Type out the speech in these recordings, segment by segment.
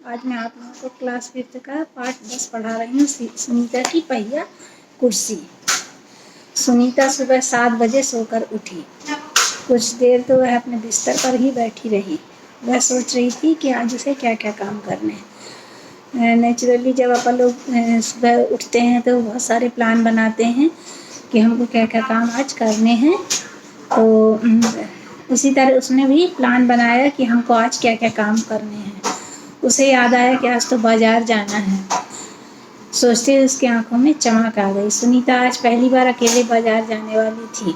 आज मैं आप लोगों को क्लास 5th का पाठ 10 पढ़ा रही हूँ। सुनीता की पहिया कुर्सी। सुनीता सुबह 7 बजे सोकर उठी। कुछ देर तो वह अपने बिस्तर पर ही बैठी रही। वह सोच रही थी कि आज उसे क्या क्या काम करने हैं। नेचुरली जब अपन लोग सुबह उठते हैं तो बहुत सारे प्लान बनाते हैं कि हमको क्या क्या काम आज करने हैं। तो उसी तरह उसने भी प्लान बनाया कि हमको आज क्या क्या काम करने हैं। उसे याद आया कि आज तो बाजार जाना है। सोचते ही उसकी आंखों में चमक आ गई। सुनीता आज पहली बार अकेले बाजार जाने वाली थी।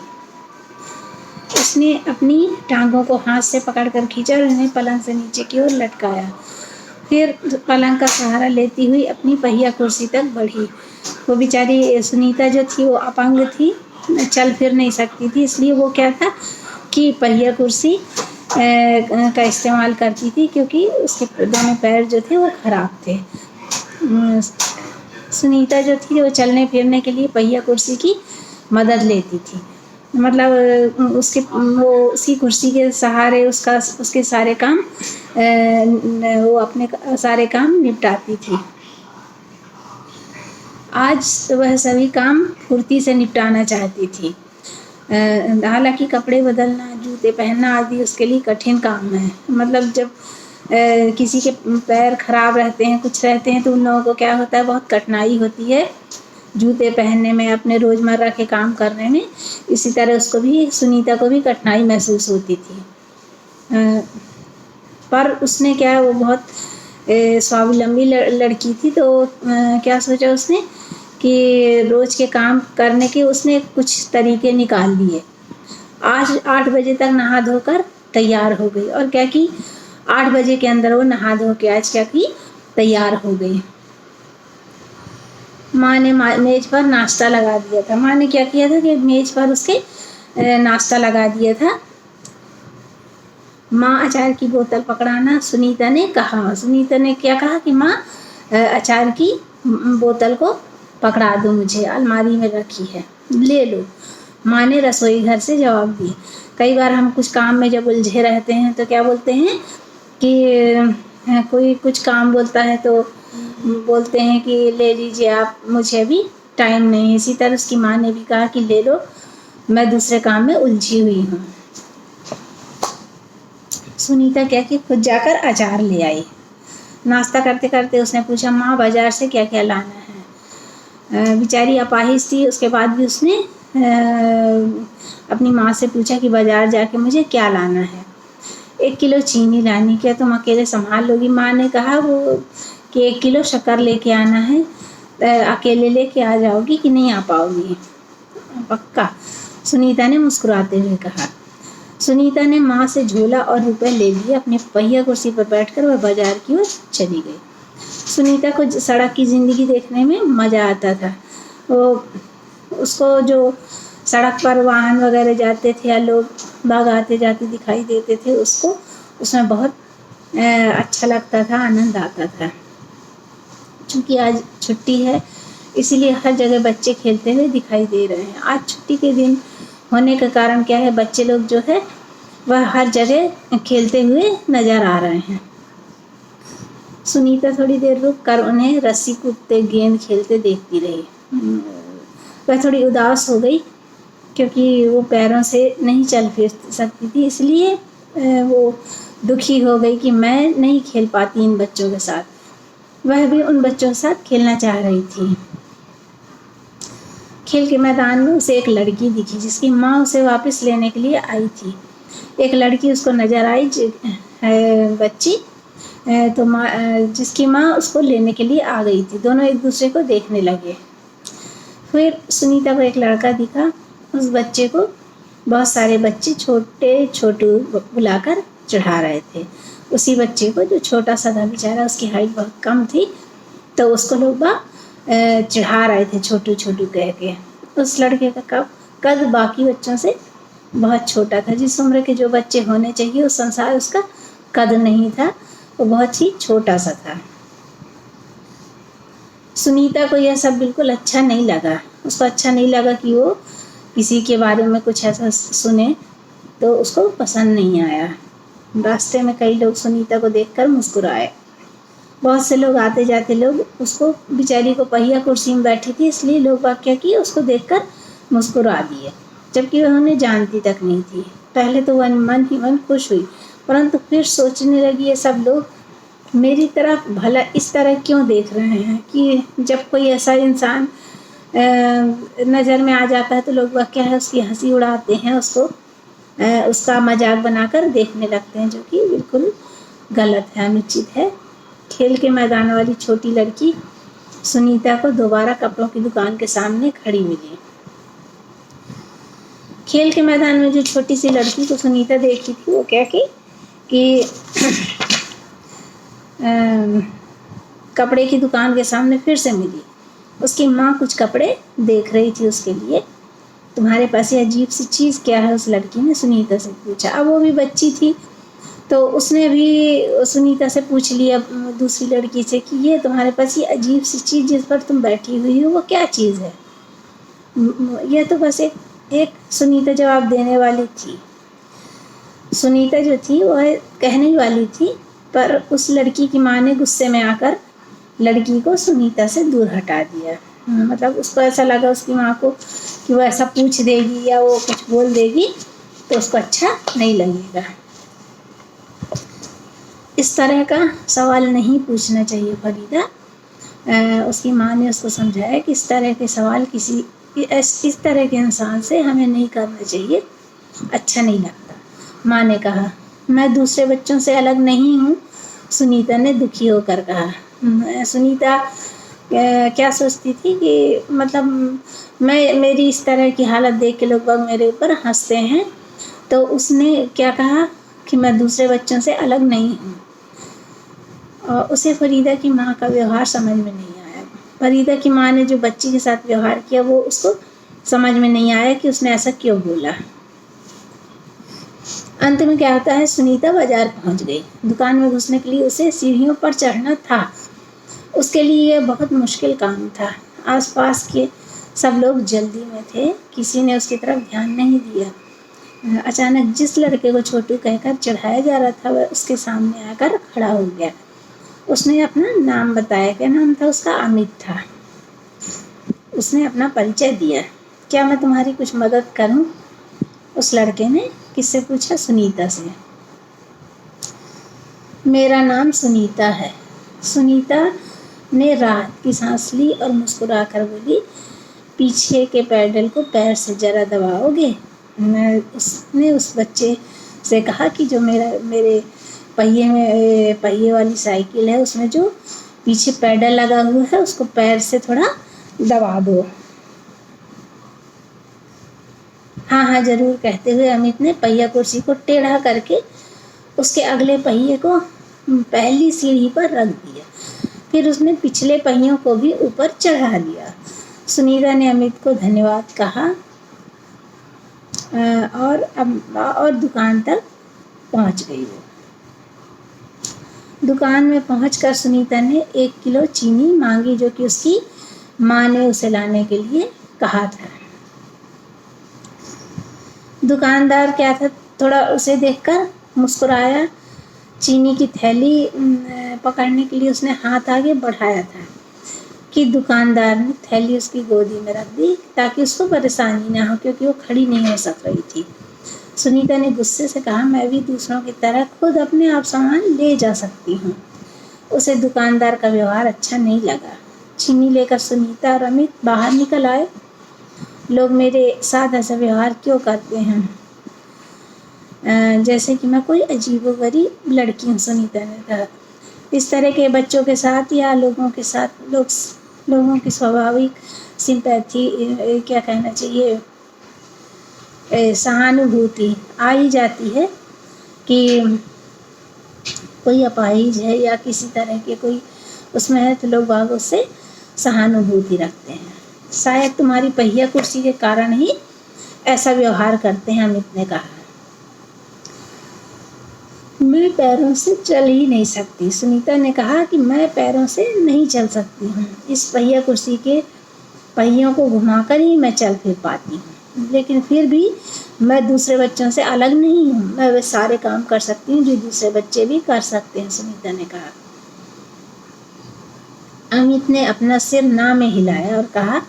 उसने अपनी टांगों को हाथ से पकड़कर खींचा और उन्हें पलंग से नीचे की ओर लटकाया। फिर पलंग का सहारा लेती हुई अपनी पहिया कुर्सी तक बढ़ी। वो बेचारी सुनीता जो थी वो अपंग थी, चल फिर नहीं सकती थी, इसलिए वो क्या था कि पहिया कुर्सी का इस्तेमाल करती थी, क्योंकि उसके दोनों पैर जो थे वो खराब थे। सुनीता जो थी वो चलने फिरने के लिए पहिया कुर्सी की मदद लेती थी। मतलब वो उसी कुर्सी के सहारे उसके सारे काम वो अपने सारे काम निपटाती थी। आज वह सभी काम फुर्ती से निपटाना चाहती थी। हालांकि कपड़े बदलना, जूते पहनना आदि उसके लिए कठिन काम है। मतलब जब किसी के पैर खराब रहते हैं, कुछ रहते हैं, तो उन लोगों को क्या होता है, बहुत कठिनाई होती है जूते पहनने में, अपने रोज़मर्रा के काम करने में। इसी तरह सुनीता को भी कठिनाई महसूस होती थी। पर उसने क्या, वो बहुत स्वावलंबी लड़की थी, तो क्या सोचा उसने कि रोज़ के काम करने के उसने कुछ तरीके निकाल लिए। आज 8 बजे तक नहा धोकर तैयार हो गई और क्या कि 8 बजे के अंदर वो नहा धो के आज क्या की तैयार हो गई। माँ ने मेज पर नाश्ता लगा दिया था। माँ ने क्या किया था कि मेज पर उसके नाश्ता लगा दिया था। माँ अचार की बोतल पकड़ाना, सुनीता ने कहा। सुनीता ने क्या कहा कि माँ अचार की बोतल को पकड़ा दो, मुझे अलमारी में रखी है, ले लो। माँ ने रसोई घर से जवाब दिया। कई बार हम कुछ काम में जब उलझे रहते हैं तो क्या बोलते हैं कि कोई कुछ काम बोलता है तो बोलते हैं कि ले लीजिए आप, मुझे अभी टाइम नहीं है। इसी तरह उसकी माँ ने भी कहा कि ले लो, मैं दूसरे काम में उलझी हुई हूँ। सुनीता क्या कि खुद जाकर अचार ले आई। नाश्ता करते करते उसने पूछा, माँ बाजार से क्या क्या लाना है। बेचारी अपाहिज थी, उसके बाद भी उसने अपनी माँ से पूछा कि बाजार जाके मुझे क्या लाना है। 1 किलो चीनी लानी, क्या तुम अकेले संभाल लोगी। माँ ने कहा वो कि 1 किलो शक्कर लेके आना है, अकेले लेके आ जाओगी कि नहीं आ पाओगी। पक्का, सुनीता ने मुस्कुराते हुए कहा। सुनीता ने माँ से झोला और रुपए ले लिए। अपनी पहिया कुर्सी पर बैठकर वह बाजार की ओर चली गई। सुनीता को सड़क की ज़िंदगी देखने में मज़ा आता था। वो उसको जो सड़क पर वाहन वगैरह जाते थे या लोग बाग आते जाते दिखाई देते थे, उसको उसमें बहुत अच्छा लगता था, आनंद आता था। चूँकि आज छुट्टी है, इसीलिए हर जगह बच्चे खेलते हुए दिखाई दे रहे हैं। आज छुट्टी के दिन होने का कारण क्या है, बच्चे लोग जो है वह हर जगह खेलते हुए नज़र आ रहे हैं। सुनीता थोड़ी देर रुक कर उन्हें रस्सी कूदते, गेंद खेलते देखती रही। वह थोड़ी उदास हो गई, क्योंकि वो पैरों से नहीं चल फिर सकती थी, इसलिए वो दुखी हो गई कि मैं नहीं खेल पाती इन बच्चों के साथ। वह भी उन बच्चों के साथ खेलना चाह रही थी। खेल के मैदान में उसे एक लड़की दिखी, जिसकी माँ उसे वापस लेने के लिए आई थी। एक लड़की उसको नज़र आई, बच्ची, तो माँ, जिसकी माँ उसको लेने के लिए आ गई थी। दोनों एक दूसरे को देखने लगे। फिर सुनीता को एक लड़का दिखा। उस बच्चे को बहुत सारे बच्चे छोटे छोटू बुलाकर चढ़ा रहे थे। उसी बच्चे को, जो छोटा सा था बेचारा, उसकी हाइट बहुत कम थी, तो उसको लोग चढ़ा रहे थे छोटू छोटू कह के। उस लड़के का कद बाकी बच्चों से बहुत छोटा था। जिस उम्र के जो बच्चे होने चाहिए उस अनुसार उसका कद नहीं था, वो बहुत ही छोटा सा था। सुनीता को यह सब बिल्कुल अच्छा नहीं लगा। उसको अच्छा नहीं लगा कि वो किसी के बारे में कुछ ऐसा सुने, तो उसको पसंद नहीं आया। रास्ते में कई लोग सुनीता को देखकर मुस्कुराए। बहुत से लोग आते जाते लोग उसको, बेचारी को पहिया कुर्सी में बैठी थी इसलिए लोग बाग क्या किए, उसको देखकर मुस्कुरा दिए, जबकि वह उन्हें जानती तक नहीं थी। पहले तो वह मन ही मन खुश हुई, परंतु फिर सोचने लगी ये सब लोग मेरी तरफ भला इस तरह क्यों देख रहे हैं कि जब कोई ऐसा इंसान नज़र में आ जाता है तो लोग वह क्या है उसकी हंसी उड़ाते हैं, उसको उसका मजाक बनाकर देखने लगते हैं, जो कि बिल्कुल गलत है, अनुचित है। खेल के मैदान वाली छोटी लड़की सुनीता को दोबारा कपड़ों की दुकान के सामने खड़ी मिली। खेल के मैदान में जो छोटी सी लड़की को सुनीता देखी थी वो क्या की कि कपड़े की दुकान के सामने फिर से मिली। उसकी माँ कुछ कपड़े देख रही थी उसके लिए। तुम्हारे पास ये अजीब सी चीज़ क्या है, उस लड़की ने सुनीता से पूछा। अब वो भी बच्ची थी तो उसने भी सुनीता से पूछ लिया, दूसरी लड़की से, कि ये तुम्हारे पास ये अजीब सी चीज़ जिस पर तुम बैठी हुई हो वो क्या चीज़ है। यह तो बस एक सुनीता जवाब देने वाली थी। सुनीता जो थी वह कहने वाली थी, पर उस लड़की की माँ ने गुस्से में आकर लड़की को सुनीता से दूर हटा दिया। मतलब उसको ऐसा लगा उसकी माँ को कि वो ऐसा पूछ देगी या वो कुछ बोल देगी तो उसको अच्छा नहीं लगेगा। इस तरह का सवाल नहीं पूछना चाहिए फरीदा। उसकी माँ ने उसको समझाया कि इस तरह के सवाल इस तरह के इंसान से हमें नहीं करना चाहिए, अच्छा नहीं लगता। माँ ने कहा, मैं दूसरे बच्चों से अलग नहीं हूँ, सुनीता ने दुखी होकर कहा। सुनीता क्या सोचती थी कि मतलब मेरी इस तरह की हालत देख के लोग मेरे ऊपर हंसते हैं, तो उसने क्या कहा कि मैं दूसरे बच्चों से अलग नहीं हूँ। और उसे फरीदा की माँ का व्यवहार समझ में नहीं आया। फरीदा की माँ ने जो बच्ची के साथ व्यवहार किया वो उसको समझ में नहीं आया कि उसने ऐसा क्यों बोला। अंत में क्या होता है, सुनीता बाजार पहुंच गई। दुकान में घुसने के लिए उसे सीढ़ियों पर चढ़ना था। उसके लिए यह बहुत मुश्किल काम था। आसपास के सब लोग जल्दी में थे, किसी ने उसकी तरफ ध्यान नहीं दिया। अचानक जिस लड़के को छोटू कहकर चढ़ाया जा रहा था वह उसके सामने आकर खड़ा हो गया। उसने अपना नाम बताया। क्या नाम था उसका? अमित था। उसने अपना परिचय दिया। क्या मैं तुम्हारी कुछ मदद करूं? उस लड़के ने किससे पूछा? सुनीता से। मेरा नाम सुनीता है। सुनीता ने राहत की सांस ली और मुस्कुराकर बोली, पीछे के पैडल को पैर से जरा दबाओगे? उसने उस बच्चे से कहा कि जो मेरे पहिए वाली साइकिल है उसमें जो पीछे पैडल लगा हुआ है उसको पैर से थोड़ा दबा दो। हाँ हाँ जरूर, कहते हुए अमित ने पहिया कुर्सी को टेढ़ा करके उसके अगले पहिए को पहली सीढ़ी पर रख दिया। फिर उसने पिछले पहियों को भी ऊपर चढ़ा दिया। सुनीता ने अमित को धन्यवाद कहा और दुकान तक पहुंच गई। वो दुकान में पहुंचकर सुनीता ने 1 किलो चीनी मांगी, जो कि उसकी माँ ने उसे लाने के लिए कहा था। दुकानदार क्या था, थोड़ा उसे देखकर मुस्कुराया। चीनी की थैली पकड़ने के लिए उसने हाथ आगे बढ़ाया था कि दुकानदार ने थैली उसकी गोदी में रख दी ताकि उसको परेशानी ना हो, क्योंकि वो खड़ी नहीं हो सक रही थी। सुनीता ने गुस्से से कहा, मैं भी दूसरों की तरह खुद अपने आप सामान ले जा सकती हूँ। उसे दुकानदार का व्यवहार अच्छा नहीं लगा। चीनी लेकर सुनीता और अमित बाहर निकल आए। लोग मेरे साथ ऐसा व्यवहार क्यों करते हैं, जैसे कि मैं कोई अजीबोगरीब लड़की हूँ, सुनीता ने कहा। इस तरह के बच्चों के साथ या लोगों के साथ लोगों की स्वाभाविक सिंपैथी, क्या कहना चाहिए, सहानुभूति आ ही जाती है कि कोई अपाहिज है या किसी तरह के कोई उसमें है तो लोग बाग उससे सहानुभूति रखते हैं। शायद तुम्हारी पहिया कुर्सी के कारण ही ऐसा व्यवहार करते हैं, अमित ने कहा। मैं पैरों से चल ही नहीं सकती। सुनीता ने कहा कि मैं पैरों से नहीं चल सकती हूँ। इस पहिया कुर्सी के पहियों को घुमाकर ही मैं चल फिर पाती हूँ, लेकिन फिर भी मैं दूसरे बच्चों से अलग नहीं हूँ। मैं वे सारे काम कर सकती हूँ जो दूसरे बच्चे भी कर सकते हैं, सुनीता ने कहा। अमित ने अपना सिर ना में हिलाया और कहा,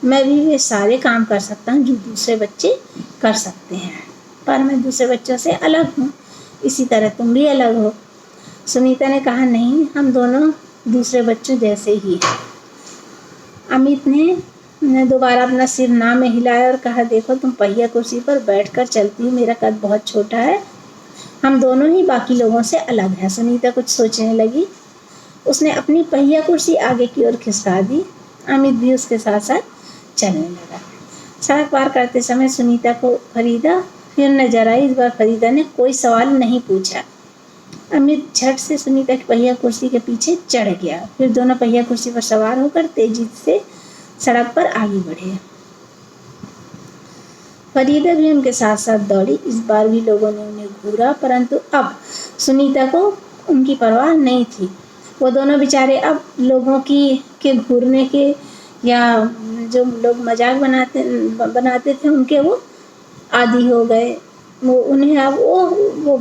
मैं भी वे सारे काम कर सकता हूँ जो दूसरे बच्चे कर सकते हैं, पर मैं दूसरे बच्चों से अलग हूँ, इसी तरह तुम भी अलग हो। सुनीता ने कहा, नहीं, हम दोनों दूसरे बच्चों जैसे ही हैं। अमित ने दोबारा अपना सिर ना में हिलाया और कहा, देखो, तुम पहिया कुर्सी पर बैठकर चलती हो, मेरा कद बहुत छोटा है, हम दोनों ही बाकी लोगों से अलग हैं। सुनीता कुछ सोचने लगी। उसने अपनी पहिया कुर्सी आगे की ओर खिसका दी। अमित भी उसके साथ साथ चलने लगा। सड़क पार करते समय सुनीता को फरीदा फिर नजर आई। इस बार फरीदा ने कोई सवाल नहीं पूछा। अमित झट से सुनीता की पहिया कुर्सी के पीछे चढ़ गया। फिर दोनों पहिया कुर्सी पर सवार होकर तेजी से सड़क पर आगे बढ़े। फरीदा भी उनके साथ साथ दौड़ी। इस बार भी लोगों ने उन्हें घूरा, परंतु अब सुनीता को उनकी परवाह नहीं थी। वो दोनों बेचारे अब लोगों के घूरने के या जो लोग मजाक बनाते थे उनके वो आदी हो गए। वो उन्हें अब वो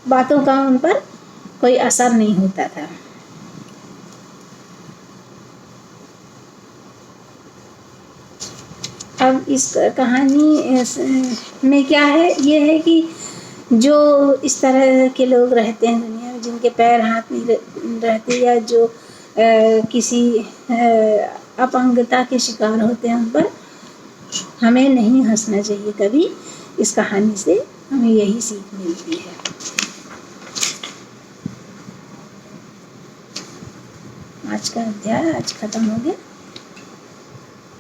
बातों का उन पर कोई असर नहीं होता था। अब इस कहानी में क्या है, ये है कि जो इस तरह के लोग रहते हैं दुनिया में, जिनके पैर हाथ नहीं रहते या जो किसी अपंगता के शिकार होते हैं, उन पर हमें नहीं हंसना चाहिए कभी। इस कहानी से हमें यही सीख मिलती है। आज का अध्याय आज खत्म हो गया।